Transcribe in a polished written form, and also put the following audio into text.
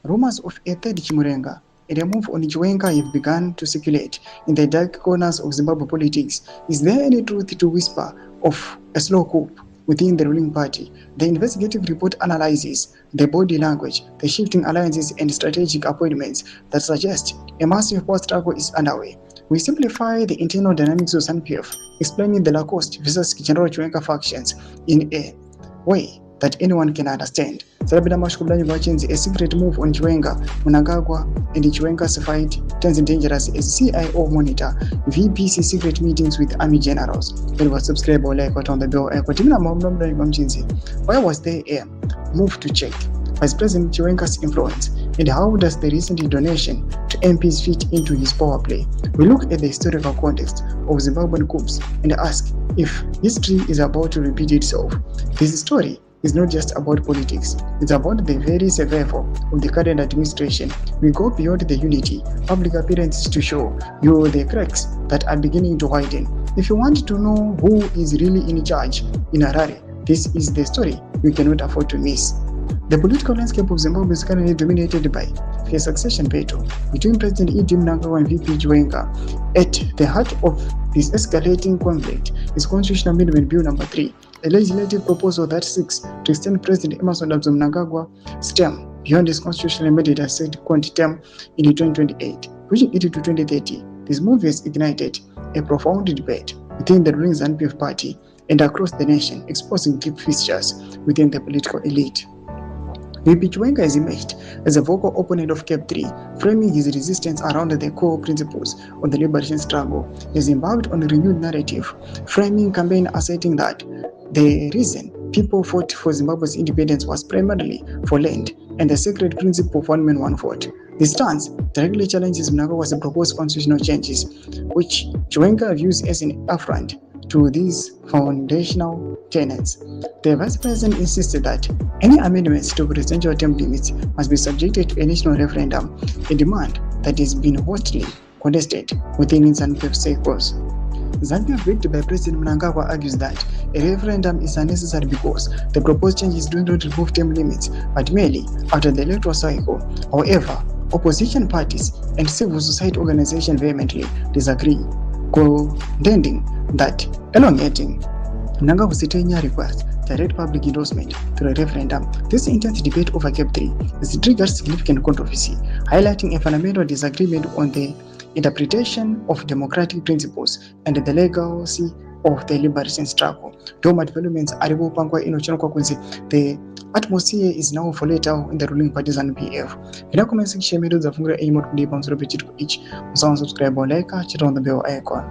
Rumors of a third Chiwenga and a move on Chiwenga have begun to circulate in the dark corners of Zimbabwe politics. Is there any truth to whisper of a slow coup within the ruling party? The investigative report analyzes the body language, the shifting alliances and strategic appointments that suggest a massive power struggle is underway. We simplify the internal dynamics of ZANU-PF, explaining the Lacoste versus General Chiwenga factions in a way that anyone can understand. A secret move on Chiwenga, Mnangagwa, and Chiwenga's fight turns dangerous as CIO monitor VPC secret meetings with army generals. Subscribe or like on the bell. Why was there a move to check Vice President Chiwenga's influence, and how does the recent donation to MPs fit into his power play? We look at the historical context of Zimbabwean coups and ask if history is about to repeat itself. This story is not just about politics, it's about the very survival of the current administration. We go beyond the unity, public appearances to show you the cracks that are beginning to widen. If you want to know who is really in charge in Harare, this is the story you cannot afford to miss. The political landscape of Zimbabwe is currently dominated by a succession battle between President Mnangagwa and VP Chiwenga. At the heart of this escalating conflict is Constitutional Amendment Bill No. 3, a legislative proposal that seeks to extend President Mnangagwa's term beyond his constitutional mandate second term in 2028, pushing it to 2030. This move has ignited a profound debate within the ruling ZANU-PF party and across the nation, exposing deep fissures within the political elite. VP Chiwenga has emerged as a vocal opponent of CAP 3, framing his resistance around the core principles of the liberation struggle. He has embarked on a renewed narrative, framing campaign asserting that the reason people fought for Zimbabwe's independence was primarily for land and the sacred principle of one man, one vote. This stance directly challenges Mnangagwa's proposed constitutional changes, which Chiwenga views as an affront to these foundational tenets. The Vice President insisted that any amendments to presidential term limits must be subjected to a national referendum, a demand that has been hotly contested within ZANU-PF circles. ZANU-PF, backed by President Mnangagwa, argues that a referendum is unnecessary because the proposed changes do not remove term limits, but merely after the electoral cycle. However, opposition parties and civil society organizations vehemently disagree, contending that elongating Mnangagwa's 10-year request direct public endorsement through a referendum. This intense debate over CAP 3 has triggered significant controversy, highlighting a fundamental disagreement on the interpretation of democratic principles and the legacy of the liberation struggle. Developments are the atmosphere is now volatile in the ruling party ZANU-PF. In the comment section, subscribe or like, on the bell icon.